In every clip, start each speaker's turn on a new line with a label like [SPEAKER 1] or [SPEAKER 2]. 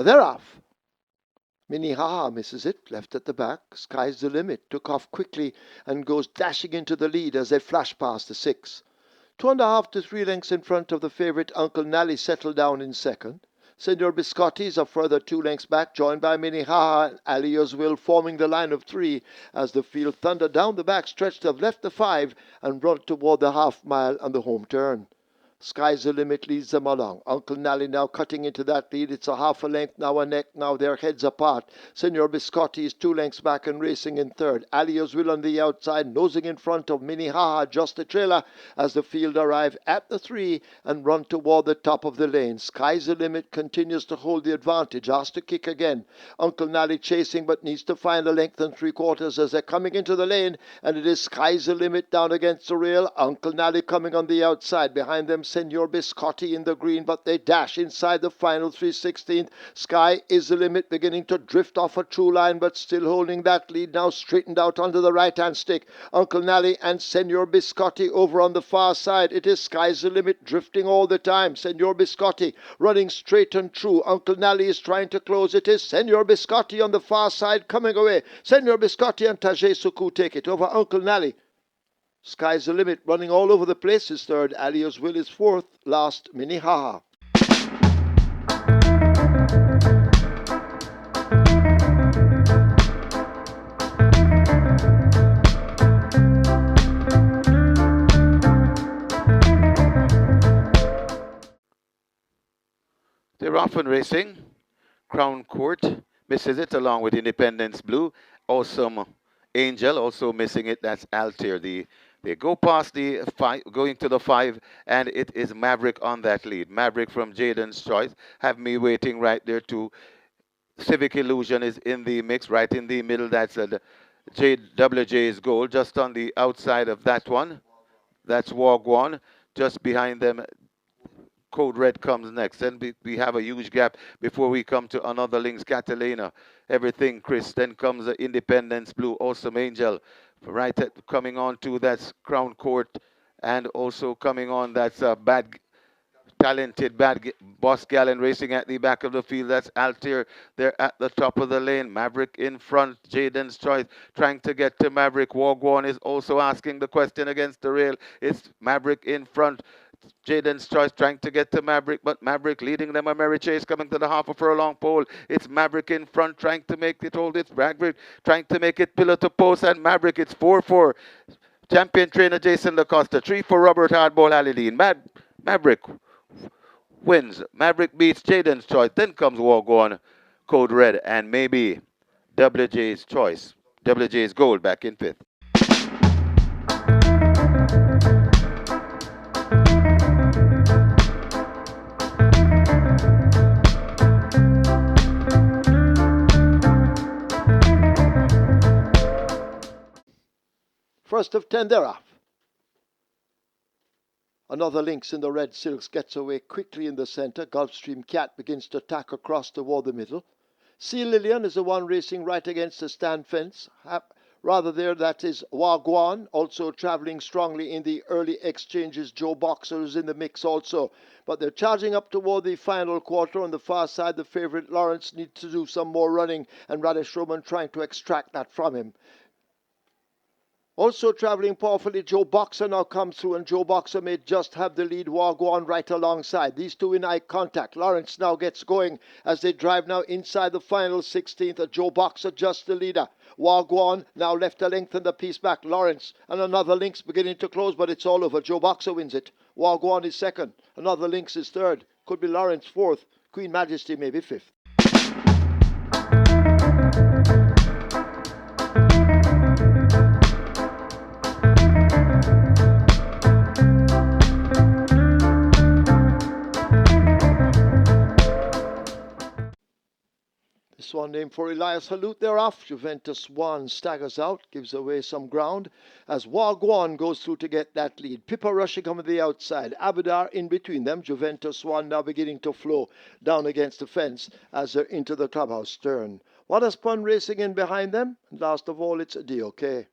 [SPEAKER 1] They're off. Minnehaha misses it, left at the back. Sky's the limit. Took off quickly and goes dashing into the lead as they flash past the 6. 2.5 to 3 lengths in front of the favourite Uncle Nally settled down in second. Senor Biscotti is a further 2 lengths back, joined by Minnehaha and Elias Haloute forming the line of 3 as the field thundered down the back stretch to have left the 5 and run toward the half mile on the home turn. Sky's the limit leads them along. Uncle Nally now cutting into that lead. It's a half a length, now a neck, now their heads apart. Senor Biscotti is 2 lengths back and racing in third. Elias Haloute on the outside, nosing in front of Minnehaha, just a trailer as the field arrive at the 3 and run toward the top of the lane. Sky's the limit continues to hold the advantage, asked to kick again. Uncle Nally chasing but needs to find a length and 3/4 as they're coming into the lane, and it is Sky's the limit down against the rail. Uncle Nally coming on the outside. Behind them Senor Biscotti in the green, but they dash inside the final 3/16. Sky is the limit, beginning to drift off a true line, but still holding that lead, now straightened out onto the right-hand stick. Uncle Nally and Senor Biscotti over on the far side. It is Sky's the limit, drifting all the time. Senor Biscotti running straight and true. Uncle Nally is trying to close. It is Senor Biscotti on the far side coming away. Senor Biscotti and Tajay Suku take it over Uncle Nally. Sky's the limit, running all over the place is third. Elias Haloute is fourth. Last, Minnehaha.
[SPEAKER 2] They're off and racing. Crown Court misses it along with Independence Blue. Awesome Angel also missing it. That's Altair. They go past the 5, going to the 5, and it is Maverick on that lead. Maverick from Jaden's Choice. Have me waiting right there too. Civic Illusion is in the mix, right in the middle. That's WJ's goal, just on the outside of that one. That's Wagwan. Just behind them, Code Red comes next. Then we have a huge gap before we come to another links. Catalina, Everything Chris. Then comes the Independence Blue, Awesome Angel. Right coming on to that's Crown Court. And also coming on that's talented Boss Gallon racing at the back of the field. That's Altair. They're at the top of the lane. Maverick in front. Jaden's Choice trying to get to Maverick. Wagwan is also asking the question against the rail. It's Maverick in front. Jaden's Choice trying to get to Maverick, but Maverick leading them. A Merry Chase coming to the half of furlong pole. It's Maverick in front trying to make it hold. It's Maverick trying to make it pillar to post, and Maverick, it's 4-4. Champion trainer Jason Lacosta. 3 for Robert Hardball Alidine. Maverick wins. Maverick beats Jaden's Choice. Then comes Wagwan, Code Red, and maybe WJ's Choice. WJ's Gold back in 5th.
[SPEAKER 1] First of 10, they're off. Another Lynx in the red silks gets away quickly in the centre. Gulfstream Cat begins to tack across toward the middle. Sea Lillian is the one racing right against the stand fence. Rather there, that is Wagwan, also travelling strongly in the early exchanges. Joe Boxer is in the mix also. But they're charging up toward the final quarter. On the far side, the favourite Lawrence needs to do some more running, and Radish Roman trying to extract that from him. Also travelling powerfully, Joe Boxer now comes through, and Joe Boxer may just have the lead. Wagwan right alongside. These two in eye contact. Lawrence now gets going as they drive now inside the final 16th. Joe Boxer just the leader. Wagwan now left a length and a piece back. Lawrence and another Lynx beginning to close, but it's all over. Joe Boxer wins it. Wagwan is second. Another Lynx is third. Could be Lawrence fourth. Queen Majesty maybe fifth. This one named for Elias Haloute. They're off. Juventus One staggers out, gives away some ground as Wagwan goes through to get that lead. Pippa rushing on the outside. Abadar in between them. Juventus One now beginning to flow down against the fence as they're into the clubhouse turn. What a Spun racing in behind them. And last of all, it's a DOK.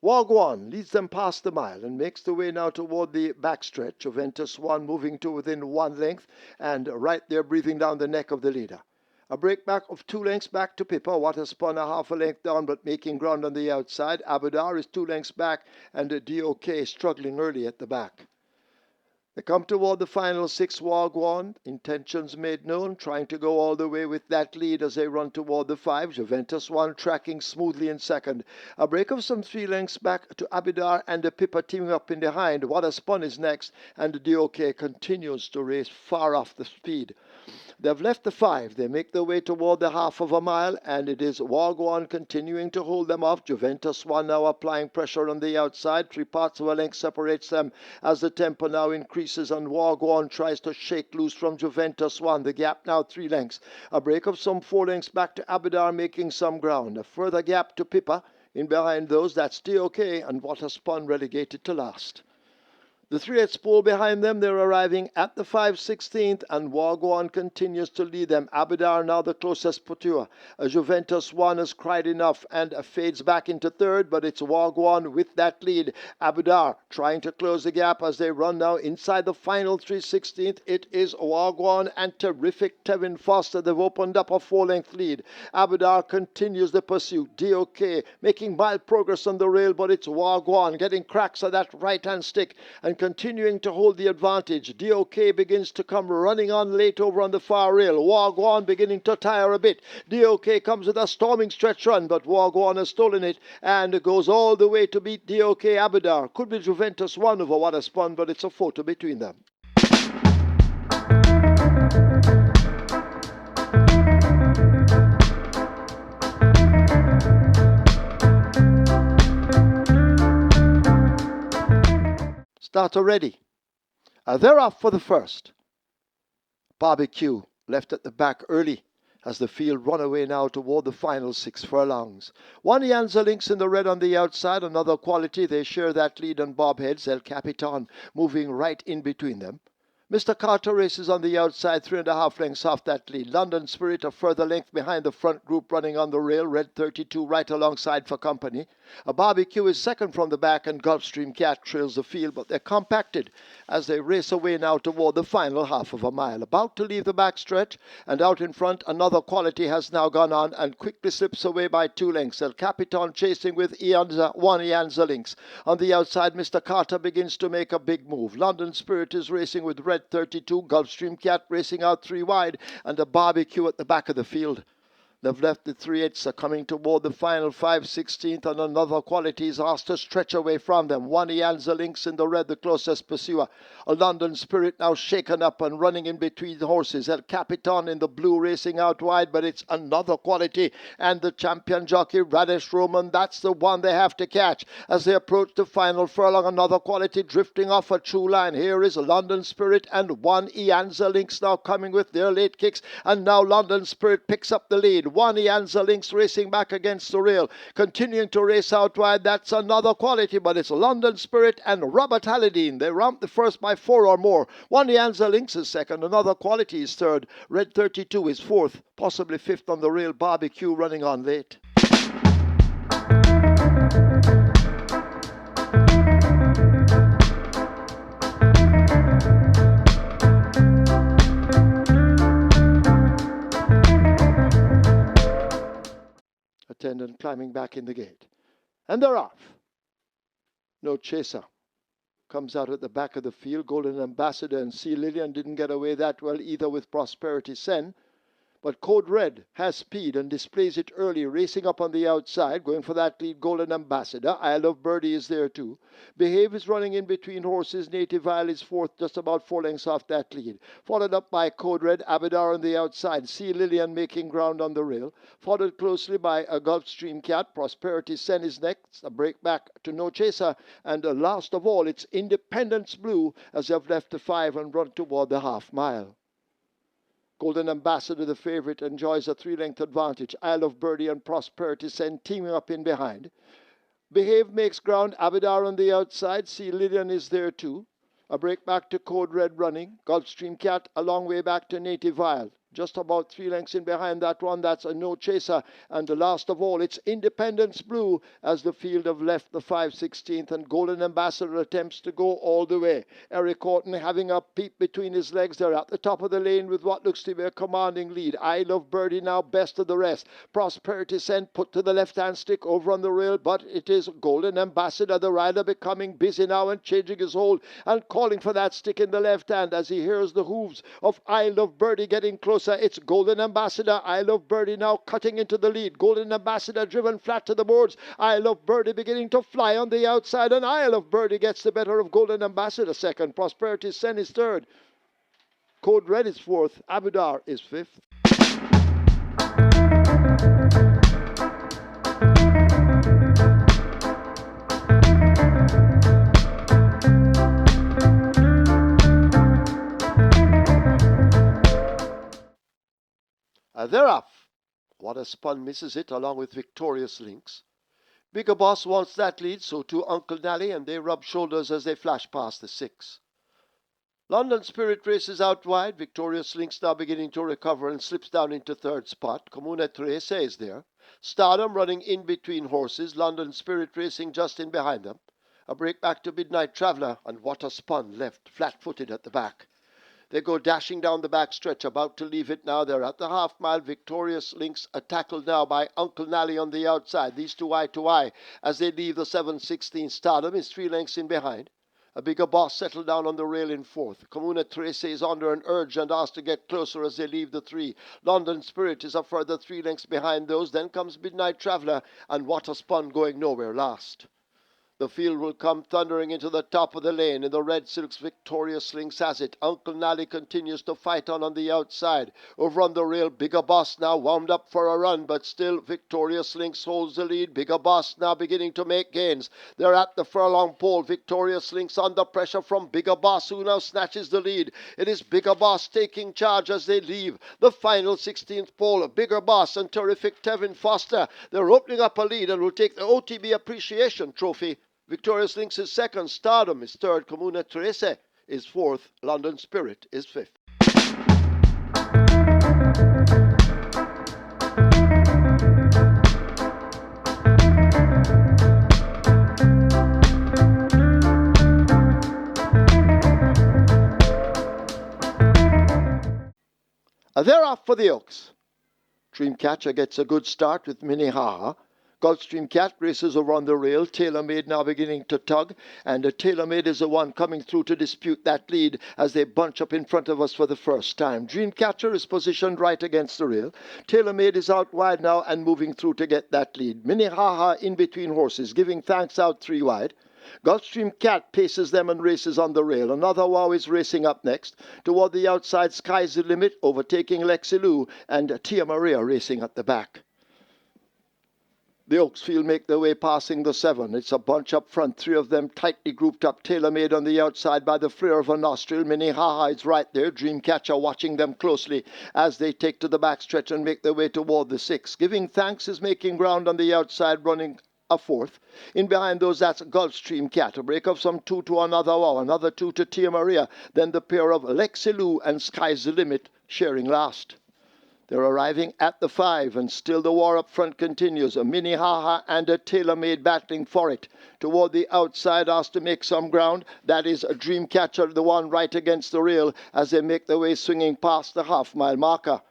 [SPEAKER 1] Wagwan leads them past the mile and makes the way now toward the backstretch. Juventus 1 moving to within 1 length and right there breathing down the neck of the leader. A break back of 2 lengths back to Pippa. Water spun a half a length down but making ground on the outside. Abadar is 2 lengths back and DOK struggling early at the back. They come toward the final 6. Wagwan, intentions made known, trying to go all the way with that lead as they run toward the 5. Juventus 1 tracking smoothly in second. A break of some 3 lengths back to Abidar and the Pippa teaming up in behind. What a Spun is next, and the DOK continues to race far off the speed. They've left the 5. They make their way toward the half of a mile, and it is Wagwan continuing to hold them off. Juventus 1 now applying pressure on the outside. 3/4 of a length separates them as the tempo now increases, and Wagwan tries to shake loose from Juventus 1. The gap now 3 lengths. A break of some 4 lengths back to Abidar making some ground. A further gap to Pippa. In behind those, that's DOK, and What a Spun relegated to last. The 3/8 pole behind them, they're arriving at the 5/16th, and Wagwan continues to lead them. Abidar now the closest pursuer. Juventus 1 has cried enough and fades back into third, but it's Wagwan with that lead. Abidar trying to close the gap as they run now inside the final 3/16th. It is Wagwan and terrific Tevin Foster. They've opened up a 4-length lead. Abidar continues the pursuit. DOK making mild progress on the rail, but it's Wagwan getting cracks of that right-hand stick and continuing to hold the advantage. DOK begins to come running on late over on the far rail. Wagwan beginning to tire a bit. DOK comes with a storming stretch run, but Wagwan has stolen it and goes all the way to beat DOK. Abidar. Could be Juventus 1 over What a Spun, but it's a photo between them. Starter ready. They're off for the first. Barbecue left at the back early as the field run away now toward the final 6 furlongs. One Yanza Lynx in the red on the outside, another quality. They share that lead on Bob Heads. El Capitan moving right in between them. Mr. Carter races on the outside, 3.5 lengths off that lead. London Spirit a further length behind the front group running on the rail. Red 32 right alongside for company. A Barbecue is second from the back, and Gulfstream Cat trails the field, but they're compacted as they race away now toward the final half of a mile. About to leave the back stretch, and out in front another quality has now gone on and quickly slips away by 2 lengths. El Capitan chasing with one Ianza Lynx. On the outside, Mr. Carter begins to make a big move. London Spirit is racing with Red 32, Gulfstream Cat racing out 3 wide, and a Barbecue at the back of the field. They've left the 3/8s are coming toward the final 5/16th, and another quality is asked to stretch away from them. One Ianza Lynx in the red, the closest pursuer. A London Spirit now shaken up and running in between the horses. El Capitan in the blue racing out wide, but it's another quality. And the champion jockey, Radish Roman, that's the one they have to catch. As they approach the final furlong, another quality drifting off a true line. Here is London Spirit and one Ianza Lynx now coming with their late kicks. And now London Spirit picks up the lead. One Ianza Lynx racing back against the rail, continuing to race out wide. That's another quality, but it's London Spirit and Robert Halladine. They ramped the first by 4 or more. One Ianza Lynx is second, another quality is third. Red 32 is fourth, possibly fifth on the rail. Barbecue running on late. Attendant climbing back in the gate. And they're off. No chaser. Comes out at the back of the field. Golden Ambassador and Sea Lillian didn't get away that well either with Prosperity Sen. But Code Red has speed and displays it early, racing up on the outside, going for that lead. Golden Ambassador. I Love Birdie is there too. Behave is running in between horses. Native Isle is fourth, just about 4 lengths off that lead. Followed up by Code Red. Abidar on the outside. Sea Lillian making ground on the rail. Followed closely by a Gulfstream Cat. Prosperity Sen is next. A break back to No Chaser. And last of all, it's Independence Blue as they've left the 5 and run toward the half mile. Golden Ambassador, the favourite, enjoys a 3-length advantage. I Love Birdie and Prosperity Sen teaming up in behind. Behave makes ground. Abidar on the outside. Sea Lillian is there too. A break back to Code Red running. Gulfstream Cat a long way back to Native Isle. just about 3 lengths in behind that one. That's a no chaser. And the last of all, it's Independence Blue as the field have left the 5/16th, and Golden Ambassador attempts to go all the way. Eric Horton having a peep between his legs there at the top of the lane with what looks to be a commanding lead. I Love Birdie now best of the rest. Prosperity Sent put to the left-hand stick over on the rail, but it is Golden Ambassador, the rider, becoming busy now and changing his hold and calling for that stick in the left hand as he hears the hooves of I Love Birdie getting closer. It's Golden Ambassador. I Love Birdie now cutting into the lead. Golden Ambassador driven flat to the boards. I Love Birdie beginning to fly on the outside, and I Love Birdie gets the better of Golden Ambassador second. Prosperity Sen is third. Code Red is fourth. Abudar is fifth. They're off. What a Spun misses it along with Victorious Lynx. Bigger Boss wants that lead, so too Uncle Nally, and they rub shoulders as they flash past the 6. London Spirit races out wide. Victorious Lynx now beginning to recover and slips down into third spot. Comuna Trece is there. Stardom running in between horses. London Spirit racing just in behind them. A break back to Midnight Traveller, and What a Spun left flat-footed at the back. They go dashing down the back stretch, about to leave it now. They're at the half-mile. Victorious Lynx are tackled now by Uncle Nally on the outside. These two eye to eye as they leave the 7/16. Stardom is 3 lengths in behind. A Bigger Boss settled down on the rail in fourth. Comuna Trece is under an urge and asked to get closer as they leave the 3. London Spirit is a further 3 lengths behind those. Then comes Midnight Traveller, and What a Spun going nowhere last. The field will come thundering into the top of the lane. In the red silks, Victorious Lynx has it. Uncle Nally continues to fight on the outside. Over on the rail, Bigger Boss now wound up for a run, but still Victorious Lynx holds the lead. Bigger Boss now beginning to make gains. They're at the furlong pole. Victorious Lynx under pressure from Bigger Boss, who now snatches the lead. It is Bigger Boss taking charge as they leave the final 16th pole. Bigger Boss and Terrific Tevin Foster, they're opening up a lead and will take the OTB Appreciation Trophy. Victorious Lynx is second, Stardom is third, Comuna Trece is fourth, London Spirit is fifth. They're off for the Oaks. Dreamcatcher gets a good start with Minnehaha. Gulfstream Cat races over on the rail. TaylorMade now beginning to tug, and TaylorMade is the one coming through to dispute that lead as they bunch up in front of us for the first time. Dreamcatcher is positioned right against the rail. TaylorMade is out wide now and moving through to get that lead. Minnehaha in between horses, giving thanks out 3 wide. Gulfstream Cat paces them and races on the rail. Another Wow is racing up next. Toward the outside, Sky's the Limit, overtaking Lexilou, and Tia Maria racing at the back. The Oaks field make their way passing the 7. It's a bunch up front, 3 of them tightly grouped up. TaylorMade on the outside by the flare of a nostril. Minnehaha is right there. Dreamcatcher watching them closely as they take to the backstretch and make their way toward the 6. Giving Thanks is making ground on the outside, running a 4th. In behind those, that's Gulfstream Cat. A break of some 2 to another Wow, another 2 to Tia Maria. Then the pair of Lexilou and Sky's the Limit sharing last. They're arriving at the 5, and still the war up front continues. A Minnehaha and a TaylorMade battling for it. Toward the outside, asked to make some ground. That is a Dreamcatcher, the one right against the rail, as they make their way swinging past the half-mile marker.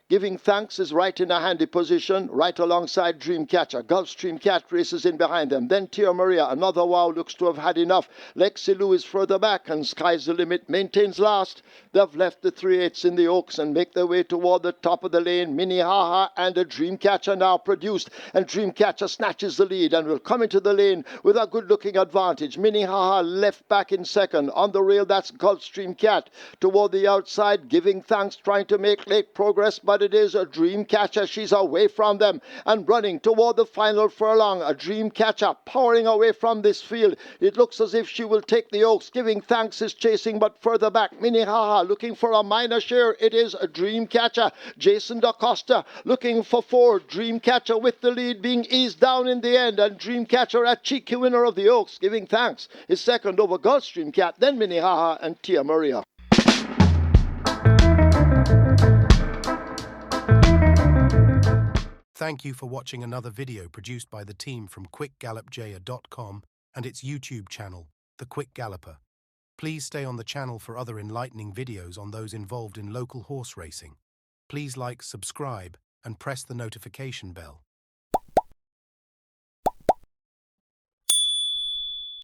[SPEAKER 1] Giving Thanks is right in a handy position, right alongside Dreamcatcher. Gulfstream Cat races in behind them. Then Tia Maria, another Wow, looks to have had enough. Lexilou is further back, and Sky's the Limit maintains last. They've left the 3/8 in the Oaks and make their way toward the top of the lane. Minnehaha and a Dreamcatcher now produced, and Dreamcatcher snatches the lead and will come into the lane with a good-looking advantage. Minnehaha left back in second. On the rail, that's Gulfstream Cat. Toward the outside, Giving Thanks, trying to make late progress, but it is a Dreamcatcher. She's away from them and running toward the final furlong. A Dreamcatcher powering away from this field. It looks as if she will take the Oaks. Giving Thanks is chasing, but further back, Minnehaha looking for a minor share. It is a Dreamcatcher. Jason DaCosta looking for 4. Dreamcatcher with the lead, being eased down in the end, and Dreamcatcher, a cheeky winner of the Oaks. Giving Thanks is second over Gulfstream Cat, then Minnehaha and Tia Maria.
[SPEAKER 3] Thank you for watching another video produced by the team from QuickGallopJaya.com and its YouTube channel, The Quick Galloper. Please stay on the channel for other enlightening videos on those involved in local horse racing. Please like, subscribe, and press the notification bell.